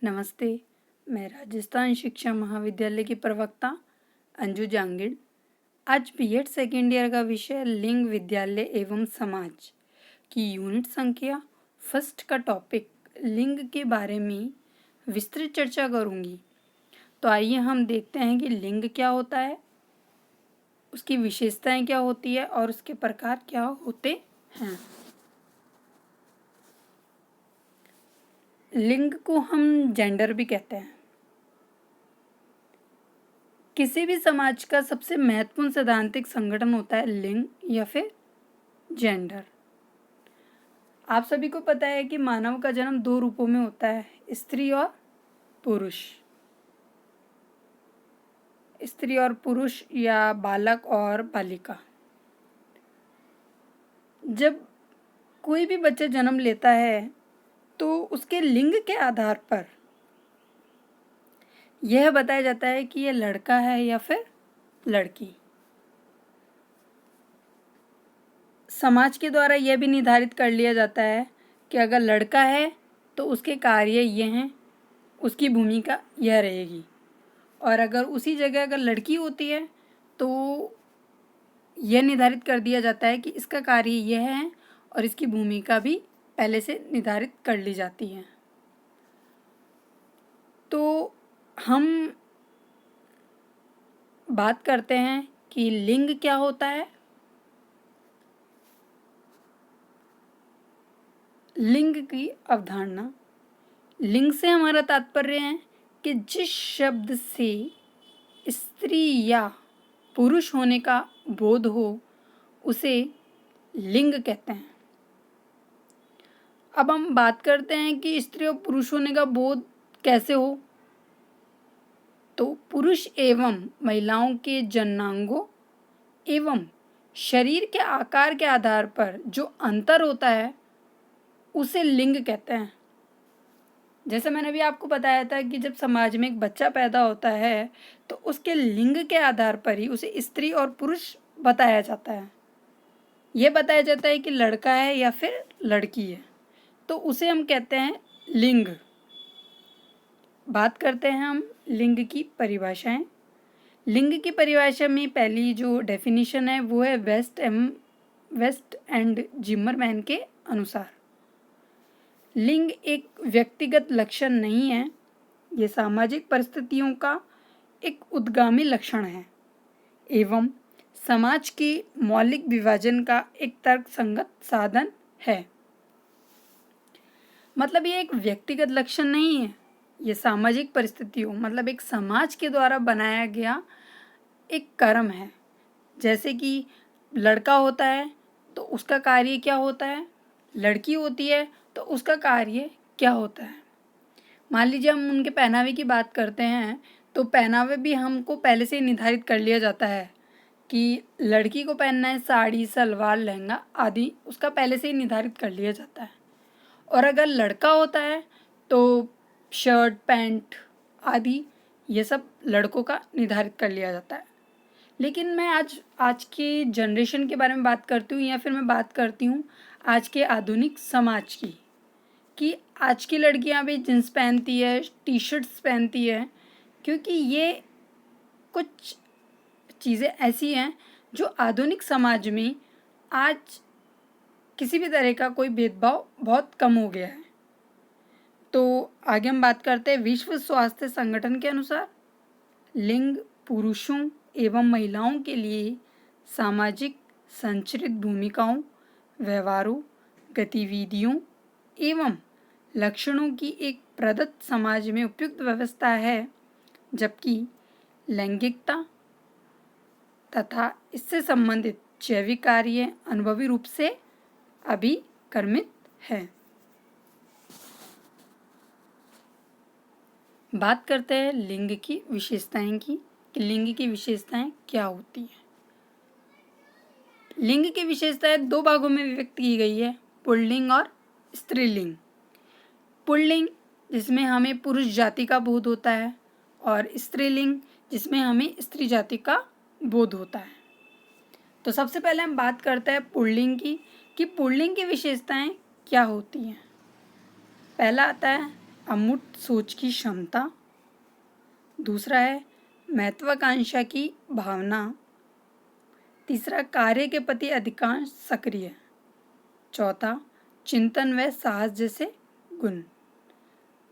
नमस्ते। मैं राजस्थान शिक्षा महाविद्यालय की प्रवक्ता अंजू जांगिड़। आज बीएड सेकेंड ईयर का विषय लिंग, विद्यालय एवं समाज की यूनिट संख्या फर्स्ट का टॉपिक लिंग के बारे में विस्तृत चर्चा करूंगी। तो आइए हम देखते हैं कि लिंग क्या होता है, उसकी विशेषताएं क्या होती है और उसके प्रकार क्या होते हैं। लिंग को हम जेंडर भी कहते हैं। किसी भी समाज का सबसे महत्वपूर्ण सैद्धांतिक संगठन होता है लिंग या फिर जेंडर। आप सभी को पता है कि मानव का जन्म दो रूपों में होता है, स्त्री और पुरुष। स्त्री और पुरुष या बालक और बालिका। जब कोई भी बच्चा जन्म लेता है तो उसके लिंग के आधार पर यह बताया जाता है कि यह लड़का है या फिर लड़की। समाज के द्वारा यह भी निर्धारित कर लिया जाता है कि अगर लड़का है तो उसके कार्य ये हैं, उसकी भूमिका यह रहेगी, और अगर उसी जगह अगर लड़की होती है तो यह निर्धारित कर दिया जाता है कि इसका कार्य यह है और इसकी भूमिका भी पहले से निर्धारित कर ली जाती है। तो हम बात करते हैं कि लिंग क्या होता है। लिंग की अवधारणा। लिंग से हमारा तात्पर्य है कि जिस शब्द से स्त्री या पुरुष होने का बोध हो उसे लिंग कहते हैं। अब हम बात करते हैं कि स्त्री और पुरुष होने का बोध कैसे हो। तो पुरुष एवं महिलाओं के जननांगों एवं शरीर के आकार के आधार पर जो अंतर होता है उसे लिंग कहते हैं। जैसे मैंने अभी आपको बताया था कि जब समाज में एक बच्चा पैदा होता है तो उसके लिंग के आधार पर ही उसे स्त्री और पुरुष बताया जाता है। यह बताया जाता है कि लड़का है या फिर लड़की है, तो उसे हम कहते हैं लिंग। बात करते हैं हम लिंग की परिभाषाएं। लिंग की परिभाषा में पहली जो डेफिनेशन है वो है वेस्ट एंड जिमरमैन के अनुसार। लिंग एक व्यक्तिगत लक्षण नहीं है, ये सामाजिक परिस्थितियों का एक उद्गामी लक्षण है एवं समाज के मौलिक विभाजन का एक तर्कसंगत साधन है। मतलब ये एक व्यक्तिगत लक्षण नहीं है, ये सामाजिक परिस्थितियों मतलब एक समाज के द्वारा बनाया गया एक कर्म है। जैसे कि लड़का होता है तो उसका कार्य क्या होता है, लड़की होती है तो उसका कार्य क्या होता है। मान लीजिए हम उनके पहनावे की बात करते हैं तो पहनावे भी हमको पहले से ही निर्धारित कर लिया जाता है कि लड़की को पहनना है साड़ी, सलवार, लहंगा आदि, उसका पहले से ही निर्धारित कर लिया जाता है। और अगर लड़का होता है तो शर्ट, पैंट आदि ये सब लड़कों का निर्धारित कर लिया जाता है। लेकिन मैं आज के जनरेशन के बारे में बात करती हूँ या फिर मैं बात करती हूँ आज के आधुनिक समाज की, कि आज की लड़कियाँ भी जींस पहनती है, टी शर्ट्स पहनती है, क्योंकि ये कुछ चीज़ें ऐसी हैं जो आधुनिक समाज में आज किसी भी तरह का कोई भेदभाव बहुत कम हो गया है। तो आगे हम बात करते हैं विश्व स्वास्थ्य संगठन के अनुसार लिंग पुरुषों एवं महिलाओं के लिए सामाजिक संचरित भूमिकाओं, व्यवहारों, गतिविधियों एवं लक्षणों की एक प्रदत्त समाज में उपयुक्त व्यवस्था है, जबकि लैंगिकता तथा इससे संबंधित जैविक कार्य अनुभवी रूप से अभिकर्मित है। बात करते हैं लिंग की विशेषताएं की, कि लिंग की विशेषताएं क्या होती हैं। लिंग की विशेषताएं दो भागों में विभक्त की गई है, पुल्लिंग और स्त्रीलिंग। पुल्लिंग जिसमें हमें पुरुष जाति का बोध होता है और स्त्रीलिंग जिसमें हमें स्त्री जाति का बोध होता है। तो सबसे पहले हम बात करते हैं पुल्लिंग की, कि पुल्लिंग की विशेषताएं क्या होती हैं। पहला आता है अमूर्त सोच की क्षमता। दूसरा है महत्वाकांक्षा की भावना। तीसरा कार्य के प्रति अधिकांश सक्रिय। चौथा चिंतन व साहस जैसे गुण।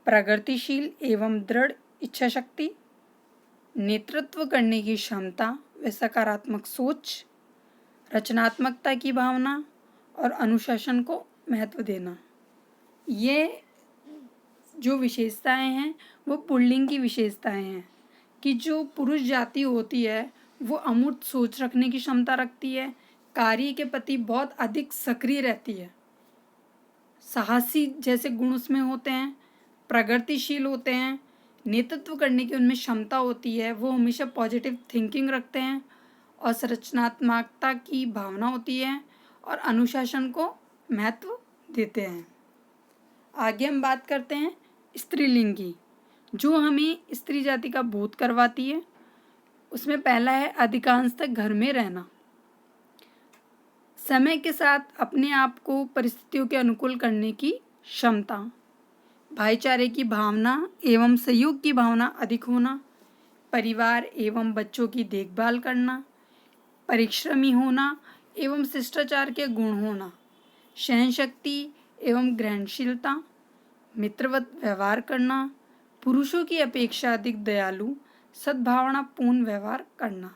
प्रगतिशील एवं दृढ़ इच्छा शक्ति, नेतृत्व करने की क्षमता व सकारात्मक सोच, रचनात्मकता की भावना और अनुशासन को महत्व देना। ये जो विशेषताएं हैं वो पुल्लिंग की विशेषताएं हैं कि जो पुरुष जाति होती है वो अमूर्त सोच रखने की क्षमता रखती है, कार्य के प्रति बहुत अधिक सक्रिय रहती है, साहसी जैसे गुण उसमें होते हैं, प्रगतिशील होते हैं, नेतृत्व करने की उनमें क्षमता होती है, वो हमेशा पॉजिटिव थिंकिंग रखते हैं और संरचनात्मकता की भावना होती है और अनुशासन को महत्व देते हैं। आगे हम बात करते हैं स्त्रीलिंग की, जो हमें स्त्री जाति का बोध करवाती है। उसमें पहला है अधिकांशतः घर में रहना। समय के साथ अपने आप को परिस्थितियों के अनुकूल करने की क्षमता, भाईचारे की भावना एवं सहयोग की भावना अधिक होना, परिवार एवं बच्चों की देखभाल करना, परिश्रमी होना एवं शिष्टाचार के गुण होना, सहनशक्ति एवं ग्रहणशीलता, मित्रवत व्यवहार करना, पुरुषों की अपेक्षा अधिक दयालु, सद्भावनापूर्ण व्यवहार करना।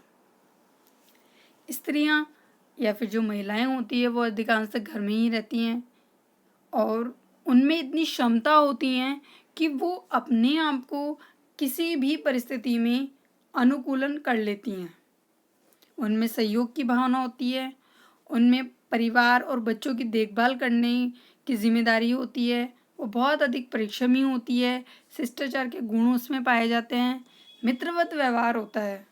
स्त्रियां या फिर जो महिलाएं होती है वो अधिकांशतः घर में ही रहती हैं और उनमें इतनी क्षमता होती हैं कि वो अपने आप को किसी भी परिस्थिति में अनुकूलन कर लेती हैं। उनमें सहयोग की भावना होती है, उनमें परिवार और बच्चों की देखभाल करने की जिम्मेदारी होती है, वो बहुत अधिक परिश्रमी होती है, शिष्टाचार के गुण उसमें पाए जाते हैं, मित्रवत व्यवहार होता है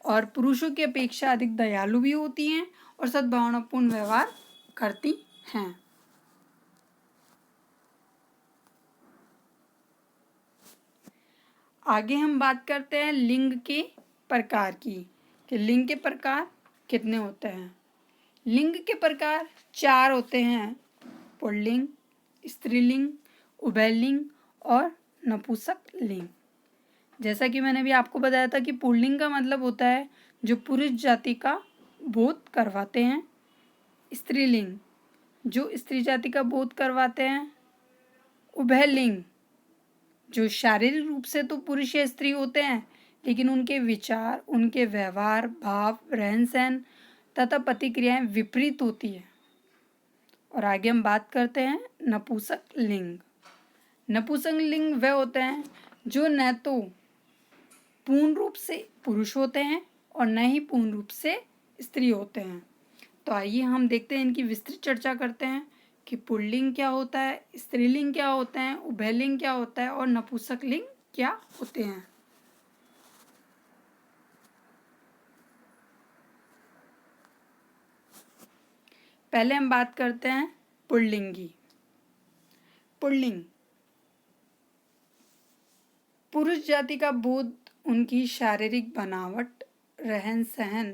और पुरुषों की अपेक्षा अधिक दयालु भी होती हैं और सद्भावनापूर्ण व्यवहार करती हैं। आगे हम बात करते हैं लिंग के प्रकार की कि लिंग के प्रकार कितने होते हैं। लिंग के प्रकार 4 होते हैं, पुल्लिंग, स्त्रीलिंग, उभयलिंग और नपुंसक लिंग। जैसा कि मैंने भी आपको बताया था कि पुल्लिंग का मतलब होता है जो पुरुष जाति का बोध करवाते हैं, स्त्रीलिंग जो स्त्री जाति का बोध करवाते हैं, उभयलिंग जो शारीरिक रूप से तो पुरुष या स्त्री होते हैं लेकिन उनके विचार, उनके व्यवहार, भाव, रहन सहन तथा प्रतिक्रियाएं विपरीत होती है। और आगे हम बात करते हैं नपुंसक लिंग। नपुंसक लिंग वह होते हैं जो न तो पूर्ण रूप से पुरुष होते हैं और न ही पूर्ण रूप से स्त्री होते हैं। तो आइए हम देखते हैं, इनकी विस्तृत चर्चा करते हैं कि पुल्लिंग क्या होता है, स्त्रीलिंग क्या होता है, उभयलिंग क्या होता है और नपुंसक लिंग क्या होते हैं। पहले हम बात करते हैं पुल्लिंग की। पुल्लिंग पुरुष जाति का बोध उनकी शारीरिक बनावट, रहन सहन,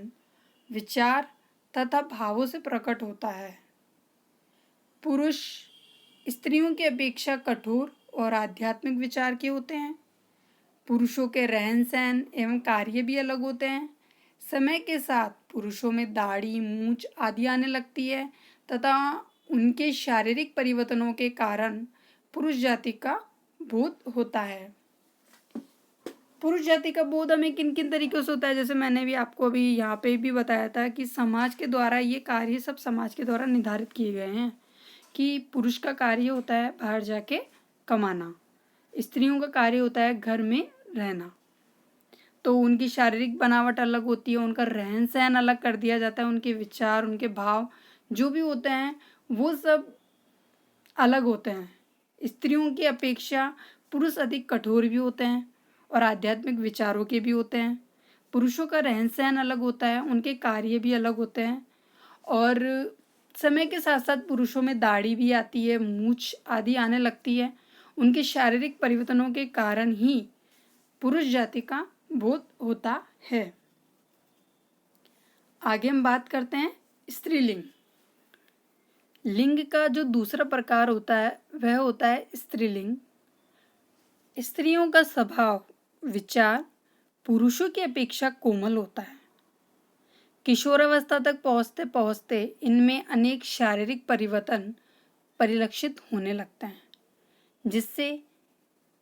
विचार तथा भावों से प्रकट होता है। पुरुष स्त्रियों की अपेक्षा कठोर और आध्यात्मिक विचार के होते हैं। पुरुषों के रहन सहन एवं कार्य भी अलग होते हैं। समय के साथ पुरुषों में दाढ़ी, मूंछ आदि आने लगती है तथा उनके शारीरिक परिवर्तनों के कारण पुरुष जाति का बोध होता है। पुरुष जाति का बोध हमें किन किन तरीकों से होता है, जैसे मैंने भी आपको अभी यहाँ पे भी बताया था कि समाज के द्वारा ये कार्य सब समाज के द्वारा निर्धारित किए गए हैं कि पुरुष का कार्य होता है बाहर जाके कमाना, स्त्रियों का कार्य होता है घर में रहना। तो उनकी शारीरिक बनावट अलग होती है, उनका रहन सहन अलग कर दिया जाता है, उनके विचार, उनके भाव जो भी होते हैं वो सब अलग होते हैं। स्त्रियों की अपेक्षा पुरुष अधिक कठोर भी होते हैं और आध्यात्मिक विचारों के भी होते हैं। पुरुषों का रहन सहन अलग होता है, उनके कार्य भी अलग होते हैं और समय के साथ साथ पुरुषों में दाढ़ी भी आती है, मूछ आदि आने लगती है। उनके शारीरिक परिवर्तनों के कारण ही पुरुष जाति का बोध होता है। आगे हम बात करते हैं स्त्रीलिंग। लिंग का जो दूसरा प्रकार होता है वह होता है स्त्रीलिंग। स्त्रियों का स्वभाव, विचार पुरुषों की अपेक्षा कोमल होता है। किशोरावस्था तक पहुँचते पहुँचते इनमें अनेक शारीरिक परिवर्तन परिलक्षित होने लगते हैं, जिससे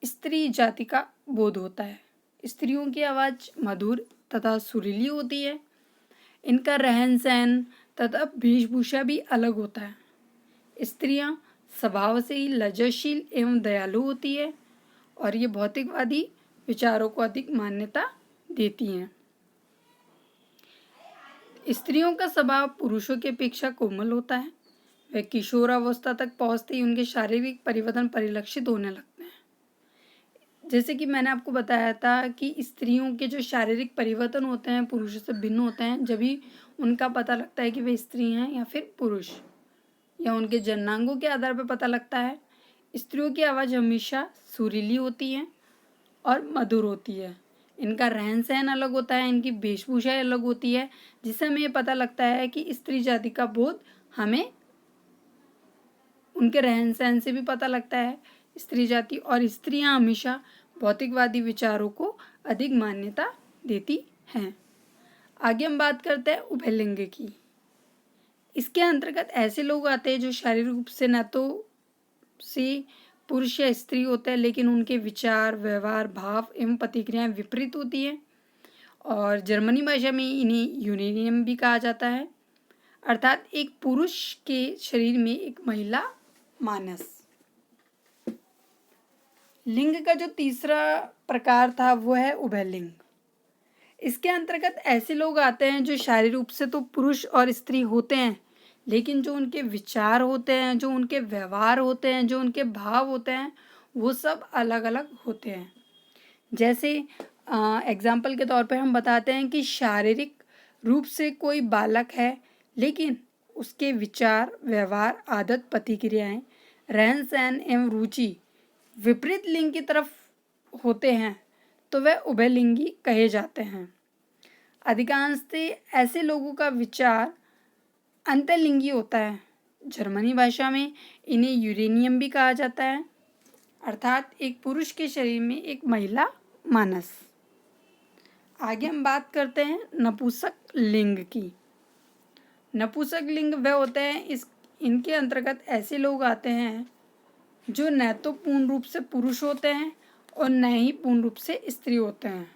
स्त्री जाति का बोध होता है। स्त्रियों की आवाज़ मधुर तथा सुरीली होती है। इनका रहन सहन तथा वेशभूषा भी अलग होता है। स्त्रियां स्वभाव से ही लज्जाशील एवं दयालु होती है और ये भौतिकवादी विचारों को अधिक मान्यता देती हैं। स्त्रियों का स्वभाव पुरुषों की अपेक्षा कोमल होता है। वे किशोरावस्था तक पहुँचते ही उनके शारीरिक परिवर्तन परिलक्षित होने लगते हैं। जैसे कि मैंने आपको बताया था कि स्त्रियों के जो शारीरिक परिवर्तन होते हैं पुरुषों से भिन्न होते हैं, जब भी उनका पता लगता है कि वे स्त्री हैं या फिर पुरुष, या उनके जननांगों के आधार पर पता लगता है। स्त्रियों की आवाज़ हमेशा सुरीली होती है और मधुर होती है। इनका रहन सहन अलग होता है, इनकी वेशभूषा अलग होती है, जिससे हमें ये पता लगता है कि स्त्री जाति का बोध हमें उनके रहन सहन से भी पता लगता है। स्त्री जाति और स्त्रियां हमेशा भौतिकवादी विचारों को अधिक मान्यता देती हैं। आगे हम बात करते हैं उभयलिंग की। इसके अंतर्गत ऐसे लोग आते हैं जो शारीरिक रूप से न तो से पुरुष या स्त्री होते हैं, लेकिन उनके विचार, व्यवहार, भाव एवं प्रतिक्रियाएं विपरीत होती हैं। और जर्मनी भाषा में इन्हें यूरेनियम भी कहा जाता है, अर्थात एक पुरुष के शरीर में एक महिला मानस। लिंग का जो तीसरा प्रकार था वो है उभयलिंग। इसके अंतर्गत ऐसे लोग आते हैं जो शारीरिक रूप से तो पुरुष और स्त्री होते हैं, लेकिन जो उनके विचार होते हैं, जो उनके व्यवहार होते हैं, जो उनके भाव होते हैं, वो सब अलग अलग होते हैं। जैसे एग्जाम्पल के तौर पे हम बताते हैं कि शारीरिक रूप से कोई बालक है, लेकिन उसके विचार, व्यवहार, आदत, प्रतिक्रियाएं, रहन सहन एवं रुचि विपरीत लिंग की तरफ होते हैं, तो वह उभयलिंगी कहे जाते हैं। अधिकांशतः ऐसे लोगों का विचार अंतर्लिंगी होता है। जर्मनी भाषा में इन्हें यूरेनियम भी कहा जाता है, अर्थात एक पुरुष के शरीर में एक महिला मानस। आगे हम बात करते हैं नपुंसक लिंग की। नपुंसक लिंग वह होते हैं, इनके अंतर्गत ऐसे लोग आते हैं जो न तो पूर्ण रूप से पुरुष होते हैं और न ही पूर्ण रूप से स्त्री होते हैं।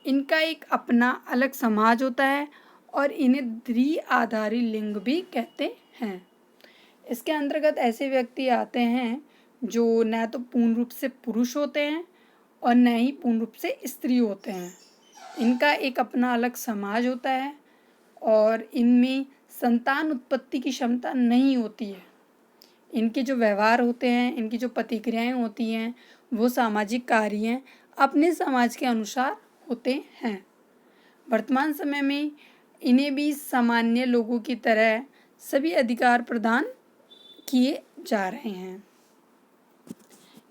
इनका एक अपना अलग समाज होता है और इन्हें द्विआधारी लिंग भी कहते हैं। इसके अंतर्गत ऐसे व्यक्ति आते हैं जो न तो पूर्ण रूप से पुरुष होते हैं और न ही पूर्ण रूप से स्त्री होते हैं। इनका एक अपना अलग समाज होता है और इनमें संतान उत्पत्ति की क्षमता नहीं होती है। इनके जो व्यवहार होते हैं, इनकी जो प्रतिक्रियाएं होती हैं, वो सामाजिक कार्य अपने समाज के अनुसार होते हैं। वर्तमान समय में इन्हें भी सामान्य लोगों की तरह सभी अधिकार प्रदान किए जा रहे हैं।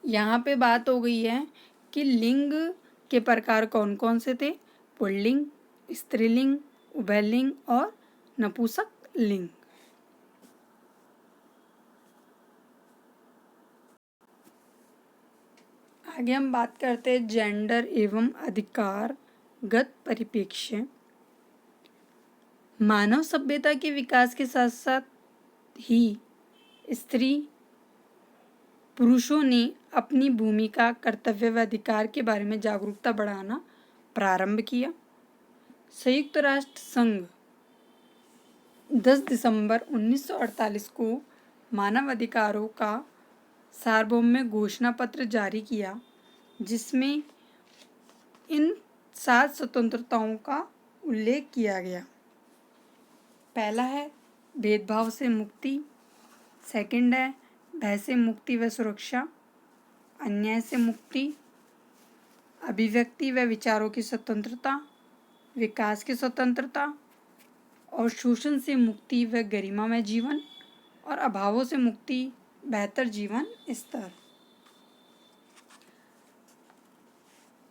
यहाँ पे बात हो गई है कि लिंग के प्रकार कौन कौन से थे। पुल्लिंग, स्त्रीलिंग, उभयलिंग और नपुंसक लिंग। आगे हम बात करते हैं जेंडर एवं अधिकारगत परिप्रेक्ष्य। मानव सभ्यता के विकास के साथ साथ ही स्त्री पुरुषों ने अपनी भूमिका, कर्तव्य व अधिकार के बारे में जागरूकता बढ़ाना प्रारंभ किया। संयुक्त राष्ट्र संघ 10 दिसंबर 1948 को मानव अधिकारों का सार्वभौम घोषणा पत्र जारी किया, जिसमें इन 7 स्वतंत्रताओं का उल्लेख किया गया। पहला है भेदभाव से मुक्ति, सेकंड है भय से मुक्ति व सुरक्षा, अन्याय से मुक्ति, अभिव्यक्ति व विचारों की स्वतंत्रता, विकास की स्वतंत्रता और शोषण से मुक्ति व गरिमामय जीवन, और अभावों से मुक्ति, बेहतर जीवन स्तर।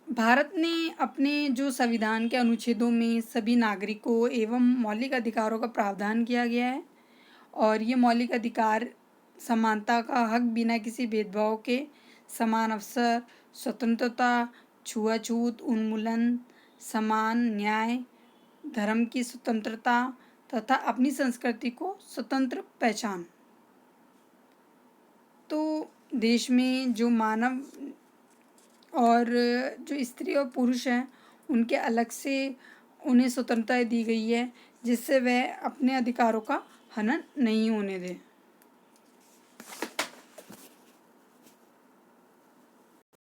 भारत ने अपने जो संविधान के अनुच्छेदों में सभी नागरिकों एवं मौलिक अधिकारों का प्रावधान किया गया है, और ये मौलिक अधिकार समानता का हक बिना किसी भेदभाव के, समान अवसर, स्वतंत्रता, छुआछूत उन्मूलन, समान न्याय, धर्म की स्वतंत्रता तथा अपनी संस्कृति को स्वतंत्र पहचान। तो देश में जो मानव और जो स्त्री और पुरुष हैं उनके अलग से उन्हें स्वतंत्रता दी गई है, जिससे वह अपने अधिकारों का हनन नहीं होने दें।